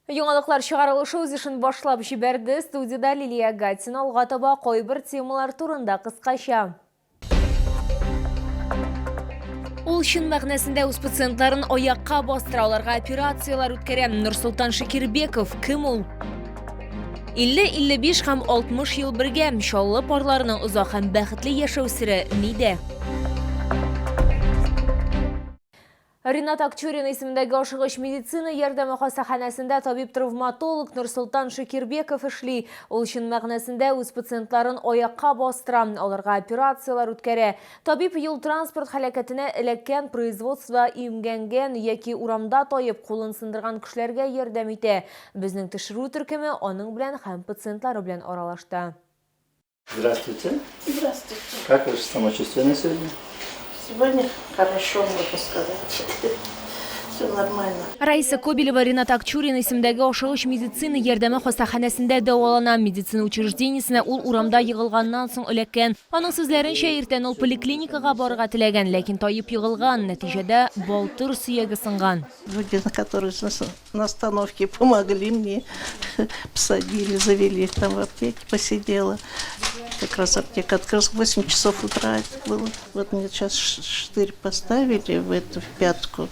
Яңалыклар чыгарылышы үз ишин башлап җибәрде. Студияда Лилия Гатина алга таба кайбер темалар турында кыскача. Ул чын мәгънәсендә үз пациентларын аякка бастыра, аларга операциялар үткәрә. Нурсултан Шакирбеков кем ул? 50-55 һәм 60 ел бергә чаллы парларының озак һәм бәхетле яшәү сире нидә? Ринат Акчурин исемендәге ашыгыч медицина ярдәме хастаханәсендә табиб-травматолог Нурсултан Шакирбеков эшли. Ул чын мәгънәсендә үз пациентларын аякка бастыра, аларга операциялар үткәрә. Табиб юл транспорт һәлакәтенә эләккән, производство имгәнгән яки урамда таеп кулын сындырган кешеләргә ярдәм итә. Безнең тикшерү төркеме аның белән һәм пациентлары белән аралашты. Здравствуйте. Здравствуйте. Как ваше самочувствие на сегодня? Сегодня хорошо, можно сказать. Все нормально. Раиса Кобелева Ринат Акчурин исемдәге ашыгыч медицина ярдәме хастаханәсендә дәвалана. Медицина учреждениесенә ул урамда егылганнан соң эләккән. Аның сүзләренчә, иртән ул поликлиникага барырга теләгән, ләкин таеп егылган. Нәтиҗәдә балтыр сөяге сынган. Люди, которые на остановке помогли мне, посадили, завели их там в аптеке, посидела. Как раз аптека открылась, 8 часов утра это было. Вот мне сейчас штырь поставили в пятку.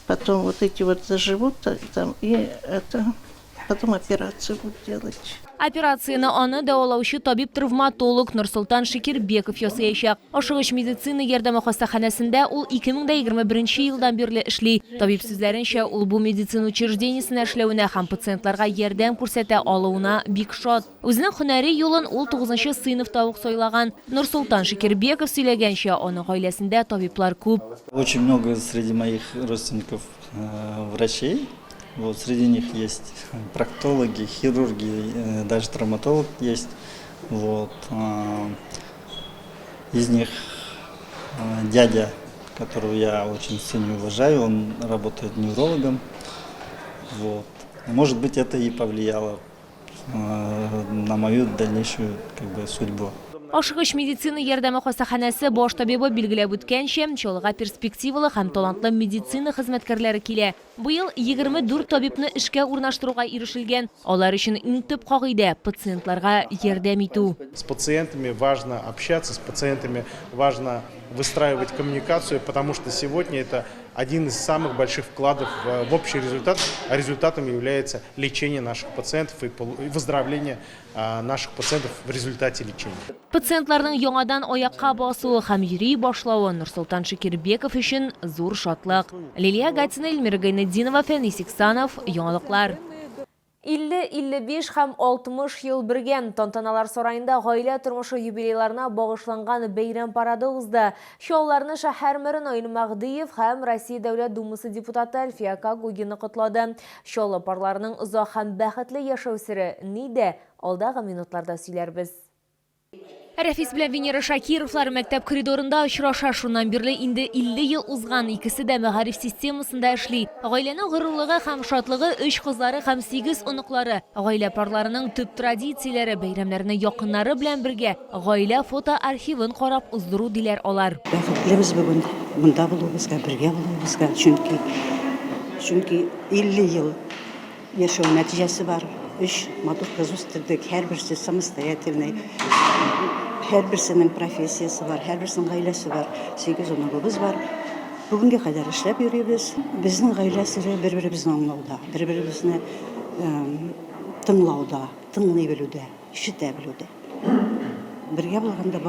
Потом вот эти вот заживут там, и это, потом операцию будут делать. Операцияны аны дәвалаучы табиб-травматолог Нурсултан Шакирбеков ясаячак. Ашыгыч медицина ярдәме хастаханәсендә ул 2021 елдан бирле эшли. Табиб сүзләренчә, ул бу медицина учреждениесенә эшләвенә һәм пациентларга ярдәм күрсәтә алуына бик шат. Үзенең һөнәри юлын ул 9 сыйныфта ук сайлаган. Нурсултан Шакирбеков сөйләгәнчә, аның гаиләсендә табиблар күп. Очень много среди моих родственников врачей. Вот, среди них есть проктологи, хирурги, даже травматолог есть. Вот, из них дядя, которого я очень ценю и уважаю, он работает неврологом. Вот. Может быть, это и повлияло на мою дальнейшую судьбу. Ашыгыч медицина ярдәме хастаханәсе баш табибы билгеләп үткәнчә, чаллыга перспективалы һәм талантлы медицина хезмәткәрләре килә. Быел 24 табибны эшкә урнаштыруга ирешелгән. Алар өчен иң төп кагыйдә пациентларга ярдәм итү. С пациентами важно общаться, с пациентами важно выстраивать коммуникацию, потому что сегодня это один из самых больших вкладов в общий результат. А результатом является лечение наших пациентов и выздоровление наших пациентов в результате лечения. Пациентларның яңадан аякка басуы һәм йөри башлавы Нурсултан Шакирбеков өчен зур шатлык. Лилия Гатина, Эльмира Гайнетдинова, Фәнис Иксанов, яңалыклар. 50-55 һәм 60 ел бергә тантаналар сарайында гаилә тормышы юбилейларына багышланган бәйрәм парады узды. Шоуларны шәһәр мэры Наил Мәгъдиев һәм Россия Дәүләт Думасы депутаты Әлфия Кагугина котлады. Шоулы парларның озак һәм бәхетле яшәү сире нидә? Алдагы минутларда сөйләрбез. Рәфис белән Венера Шакировлар мәктәп коридорында очраша, шуннан бирле инде 50 ел узган, икесе дә мәгариф системасында эшли. Гаиләнең горурлыгы һәм шатлыгы 3 кызлары һәм 8 оныклары. Гаилә парларының төп традицияләре, бәйрәмнәрне якыннары белән бергә гаилә фото архивын карап уздыру диләр алар. Бәхетлебез бүген монда булуыбызга, бергә булуыбызга, чөнки 50 ел яшәү нәтиҗәсе бар. 3 матур кыз үстердек, һәрберсе самостоятельный. Һәрберсенең профессиясы бар, һәрберсенең гаиләсе бар, 8 оныгыбыз бар. Бүгенгә кадәр эшләп йөрибез. Безнең гаиләсе бер-беребезне аңлауда, бер-беребезне тыңлауда, тыңлый белүдә, ишетә белүдә. Бергә булганда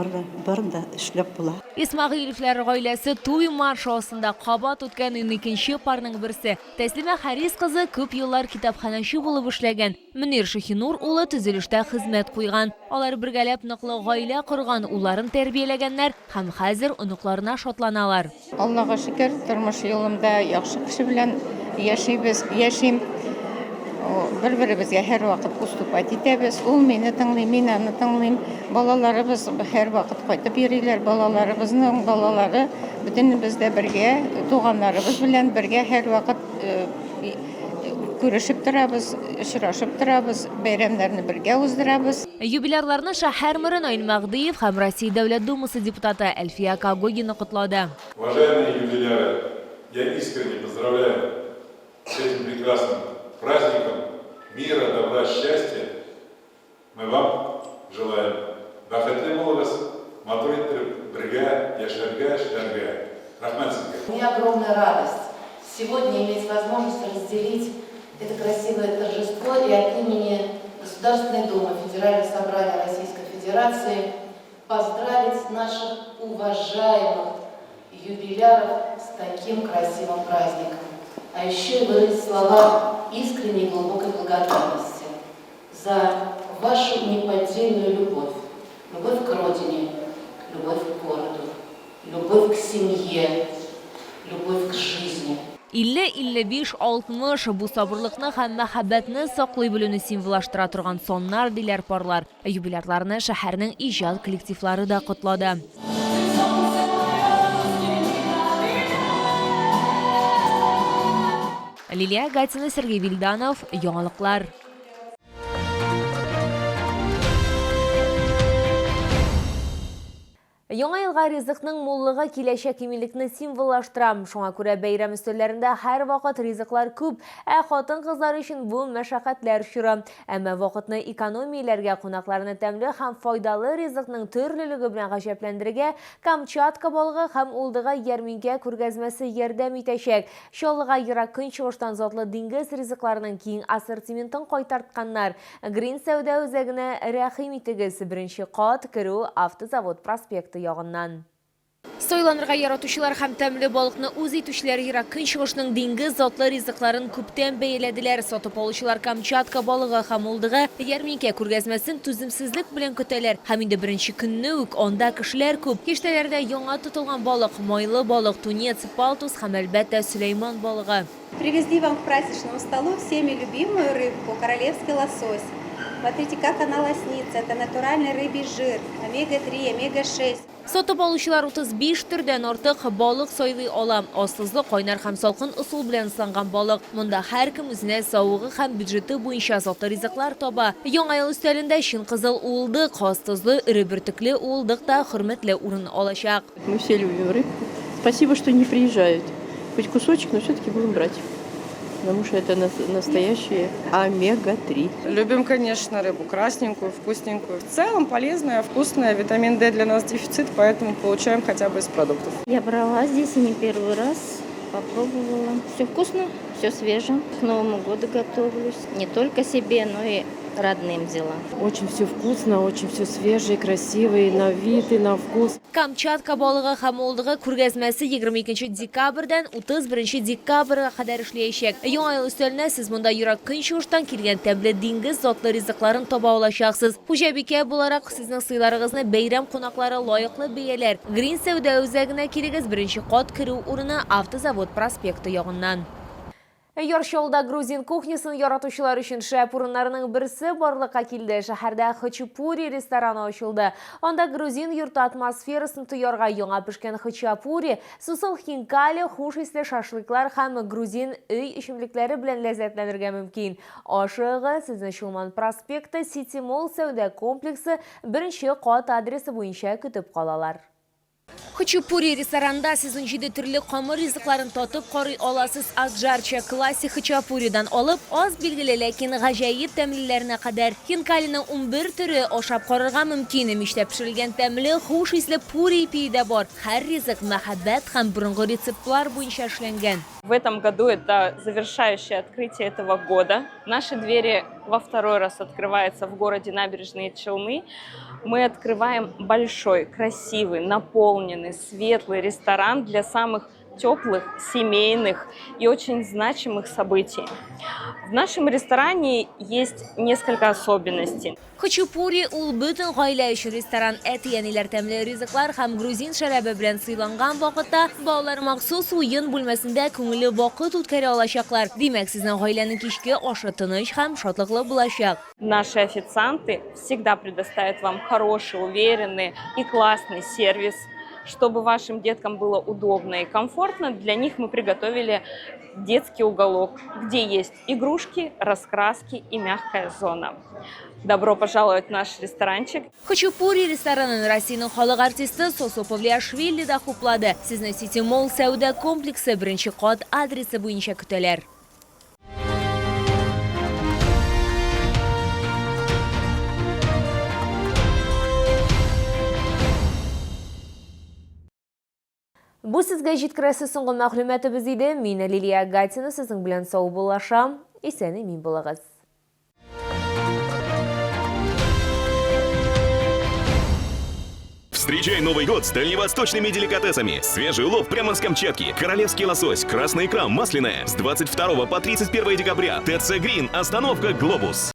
барын да эшләп була. Исмәгыйлевләр гаиләсе туй маршасында кабат үткән 12нче парның берсе. Тәслимә Харис кызы күп еллар китапханәче булып эшләгән. Мөнир Шаһинур улы төзелештә хезмәт куйган. Алар бергәләп ныклы гаилә корган, улларын тәрбияләгәннәр һәм хәзер оныкларына шатланалар. Аллага шөкер, тормыш юлымда яхшы кеше белән яшим. Бер-беребезгә һәр вакыт уступать итәбез. Ул мине тыңлый, мин аны тыңлыйм. Балаларыбыз һәр вакыт кайтып йөриләр. Балаларыбызның балалары бөтенебез дә бергә, туганнарыбыз белән бергә һәр вакыт күрешеп торабыз, очрашып торабыз, бәйрәмнәрне бергә уздырабыз. Юбилейларны шәһәр мэры Наил Мәгъдиев һәм Россия Дәүләт Думасы депутаты Әлфия Кагугина котлады. Уважаемые юбиляры, я искренне поздравляю с этим прекрасным праздником это красивое торжество и от имени Государственной Думы Федерального собрания Российской Федерации поздравить наших уважаемых юбиляров с таким красивым праздником. А еще и выразить слова искренней и глубокой благодарности за вашу неподдельную любовь. Любовь к родине, любовь к городу, любовь к семье, любовь к жизни. 50-55 bu sabırlıqны һәм мәхәббәтне саклый белүне символлаштыра торган соннар диләр парлар. Юбилярларны шәһәрнең иҗат коллективлары да котлады. Лилия Гатина, Сергей Вильданов, яңалыклар. Яңа елга ризыкның муллыгы киләчәк иминлекне символлаштыра. Шуңа күрә бәйрәм өстәлләрендә һәр вакыт ризыклар күп, ә хатын-кызлар өчен бу мәшәкатьләр чора. Әмма вакытны экономияләргә, кунакларны тәмле һәм файдалы ризыкның төрлелеге белән гаҗәпләндерергә Камчатка балыгы һәм улдыга ярминкә күргәзмәсе ярдәм итәчәк. Чаллыга ерак көнчыгыштан затлы диңгез ризыкларының киң ассортиментын кайтартканнар. Грин сәүдә үзәгенә рәхим итегез. Беренче кат керү Автозавод проспекты ягыннан. Сойланырга яратучылар һәм тәмле балыкны үз итүчеләр ерак көнчыгышның диңгез затлы ризыкларын күптән бәяләделәр. Сатып алучылар Камчатка балыгы һәм улдыгы ярминкә күргәзмәсен түземсезлек белән көтәләр. Һәм инде беренче көнне үк анда кешеләр күп. Киштәләрдә яңа тотылган балык, майлы балык, тунец, палтус һәм әлбәттә Сөләйман балыгы. Привезли вам к праздничному столу всеми любимую рыбку, королевский лосось. Смотрите, как она лоснится. Это натуральный рыбий жир, омега-3, омега-6. Сатып алучылар 35 төрдән артык балык сайлый ала. Астызлы, кайнар һәм салкын усул белән исланган балык. Монда һәркем үзенә савыгы һәм бюджеты буенча затлы ризыклар таба. Яңа ел өстәлендә чин кызыл улдык, астызлы, ире бөртекле улдык та хөрмәтле урын алачак. Мы все любим рыбку. Спасибо, что не приезжают. Хоть кусочек, но все-таки будем брать. Потому что это настоящие омега-3. Любим, конечно, рыбу красненькую, вкусненькую. В целом полезная, вкусная. Витамин D для нас дефицит, поэтому получаем хотя бы из продуктов. Я брала здесь и не первый раз. Попробовала. Все вкусно, все свежее. К Новому году готовлюсь. Не только себе, но и родным взяла. Очень все вкусно, очень все свежее, красивое, на вид и на вкус. Камчатка балыгы һәм улдыгы күргәзмәсе 22 декабрьдән 31 декабрьгә кадәр эшләячәк. Яңа ел өстәленә сез монда ерак көнчыгыштан килгән тәмле диңгез затлы ризыкларын таба алачаксыз. Хуҗабикә буларак сезнең сыйларыгызны бәйрәм кунаклары лаеклы бәяләр. Грин сәүдә үзәгенә килегез, беренче кат керү урыны Автозавод проспекты ягыннан. Яршалда грузин кухнясын яратучылар өчен шәп урыннарының берсе барлыкка килде. Шәһәрдә хачапури рестораны ачылды. Анда грузин йорты атмосферасын тоярга яңа пешкән хачапури, сусыл хинкали, хуш исле шашлыклар һәм грузин өй эчемлекләре белән ләззәтләнергә мөмкин. Ашыгы сезне Шулман проспекты City Mall сәүдә комплексы беренче кат адресы буенча көтеп калалар. Хачапури ресторанында сез 17 төрле камыр ризыкларын татып карый аласыз. Аджарча классик хачапуридан алып, аз билгеле, ләкин гаҗәеп тәмлеләренә кадәр. Хинкалиның 11 төре ашап карарга мөмкин. Миштә пешерелгән тәмле, хуш исле пури пиде бар. Һәр ризык мәхәббәт һәм борынгы рецептлар буенча эшләнгән. В этом году это завершающее открытие этого года. Наши двери во второй раз открываются в городе Набережные Челны. Мы открываем большой, красивый, наполненный, светлый ресторан для самых теплых, семейных и очень значимых событий. В нашем ресторане есть несколько особенностей. Хачапури ул бөтен гаилә өчен ресторан. Әти-әниләр тәмле ризыклар һәм грузин шәрабы белән сыйланган вакытта балалар махсус уен бүлмәсендә күңелле вакыт үткәрә алачаклар. Димәк, сезнең гаиләнең кичке ашы тыныч һәм шатлыклы булачак. Наши официанты всегда предоставят вам хороший, уверенный и классный сервис. Чтобы вашим деткам было удобно и комфортно, для них мы приготовили детский уголок, где есть игрушки, раскраски и мягкая зона. Добро пожаловать в наш ресторанчик. Хачапури ресторанын Россиянең халык артисты Сосо Павлиашвили да хуплады. Сезне City Mall сәүдә комплексы беренче кат адресы буенча көтәләр. Бу сезгә җиткерәсе соңгы мәгълүматыбыз иде. Мин Лилия Гатина сезнең белән сау булашам. Исәне мин булыгыз. Встречай Новый год с дальневосточными деликатесами. Свежий улов прямо с Камчатки. Королевский лосось, красная икра масляная. С 22 по 31 декабря. ТЦ Грин. Остановка Глобус.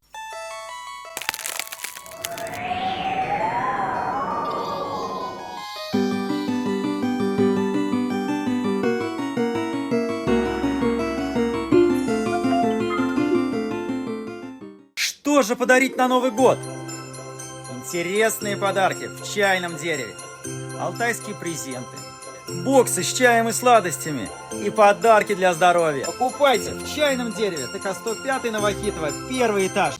Что же подарить на Новый год? Интересные подарки в чайном дереве, алтайские презенты, боксы с чаем и сладостями и подарки для здоровья. Покупайте в чайном дереве, ТК 105 Новохитово, 1-й этаж.